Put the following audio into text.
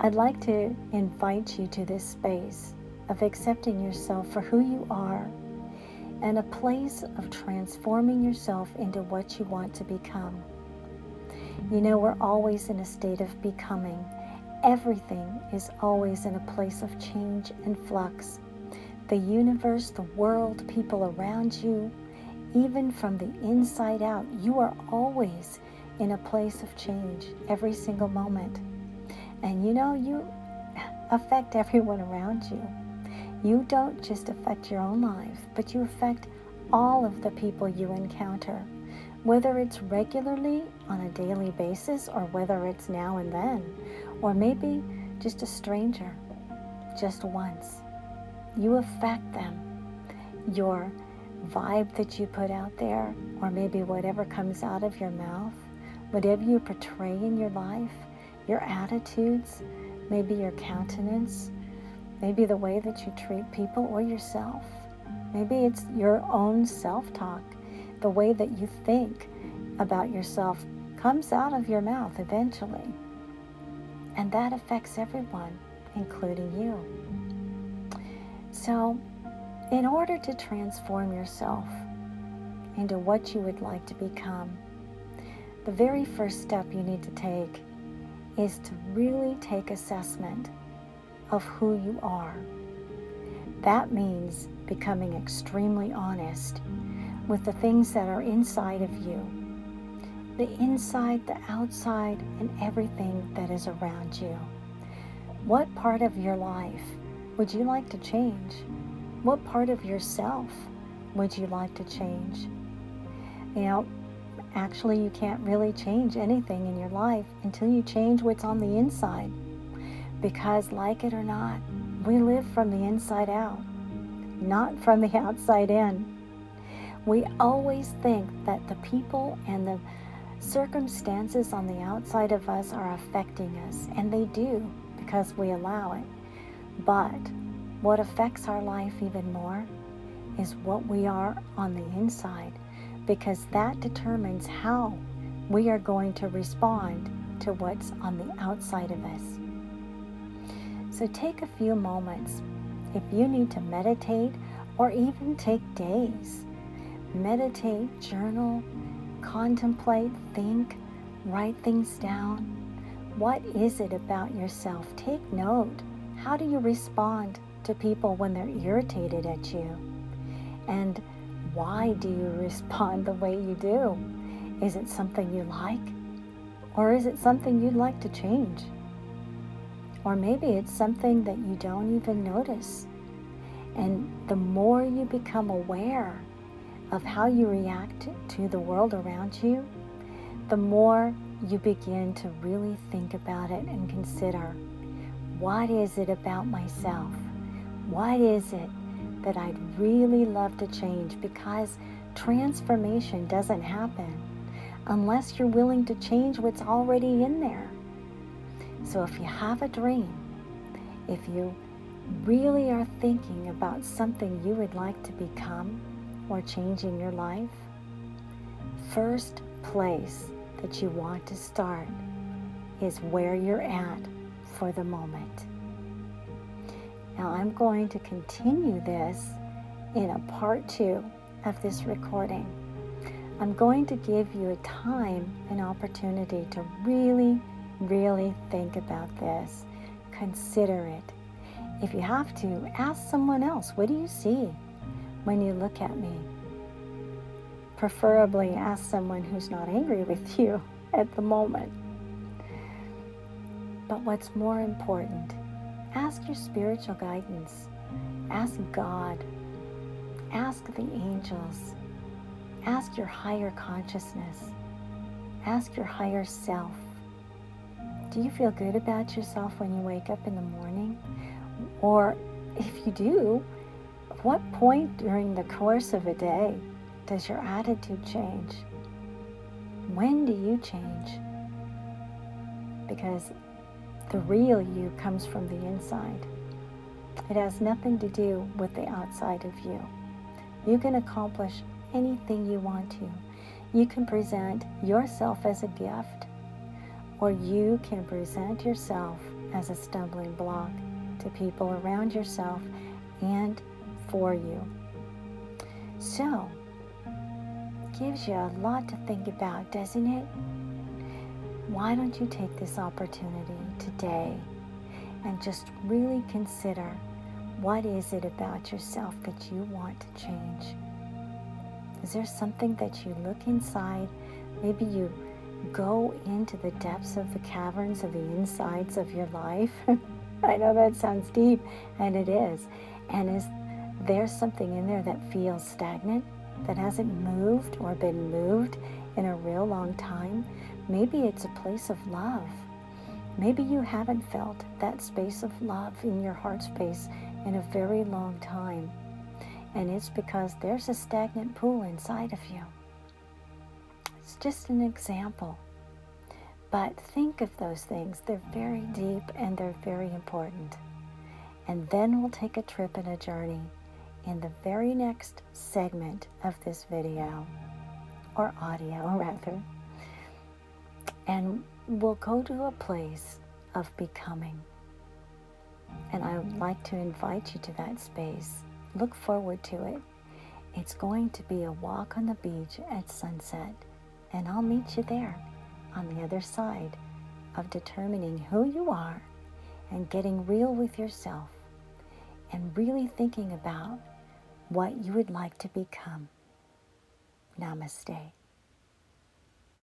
I'd like to invite you to this space of accepting yourself for who you are and a place of transforming yourself into what you want to become. You know, we're always in a state of becoming. Everything is always in a place of change and flux. The universe, the world, people around you, even from the inside out, you are always in a place of change every single moment. And you know, you affect everyone around you. You don't just affect your own life, but you affect all of the people you encounter, whether it's regularly on a daily basis or whether it's now and then, or maybe just a stranger, just once. You affect them. Your vibe that you put out there, or maybe whatever comes out of your mouth, whatever you portray in your life, your attitudes, maybe your countenance, maybe the way that you treat people or yourself. Maybe it's your own self-talk. The way that you think about yourself comes out of your mouth eventually. And that affects everyone, including you. So, in order to transform yourself into what you would like to become, the very first step you need to take is to really take assessment of who you are. That means becoming extremely honest with the things that are inside of you, the inside, the outside, and everything that is around you. What part of your life would you like to change? What part of yourself would you like to change? You know, actually, you can't really change anything in your life until you change what's on the inside. Because, like it or not, we live from the inside out, not from the outside in. We always think that the people and the circumstances on the outside of us are affecting us, and they do because we allow it. But what affects our life even more is what we are on the inside, because that determines how we are going to respond to what's on the outside of us. So take a few moments. If you need to meditate or even take days, meditate, journal, contemplate, think, write things down. What is it about yourself? Take note. How do you respond to people when they're irritated at you? And why do you respond the way you do? Is it something you like? Or is it something you'd like to change? Or maybe it's something that you don't even notice. And the more you become aware of how you react to the world around you, the more you begin to really think about it and consider, what is it about myself? What is it that I'd really love to change? Because transformation doesn't happen unless you're willing to change what's already in there. So if you have a dream, if you really are thinking about something you would like to become or change in your life, first place that you want to start is where you're at for the moment. Now I'm going to continue this in a part 2 of this recording. I'm going to give you a time and opportunity to really think about this. Consider it. If you have to, ask someone else, what do you see when you look at me? Preferably ask someone who's not angry with you at the moment. But what's more important, ask your spiritual guidance. Ask God. Ask the angels. Ask your higher consciousness. Ask your higher self. Do you feel good about yourself when you wake up in the morning? Or if you do, at what point during the course of a day does your attitude change? When do you change? Because the real you comes from the inside. It has nothing to do with the outside of you. You can accomplish anything you want to. You can present yourself as a gift, or you can present yourself as a stumbling block to people around yourself and for you. So, gives you a lot to think about, doesn't it? Why don't you take this opportunity today and just really consider, what is it about yourself that you want to change? Is there something that you look inside? Maybe you go into the depths of the caverns of the insides of your life. I know that sounds deep, and it is. And is there something in there that feels stagnant, that hasn't moved or been moved in a real long time? Maybe it's a place of love. Maybe you haven't felt that space of love in your heart space in a very long time. And it's because there's a stagnant pool inside of you. It's just an example. But think of those things. They're very deep and they're very important. And then we'll take a trip and a journey in the very next segment of this video, or audio rather. And we'll go to a place of becoming. And I would like to invite you to that space. Look forward to it. It's going to be a walk on the beach at sunset, and I'll meet you there on the other side of determining who you are and getting real with yourself and really thinking about what you would like to become. Namaste.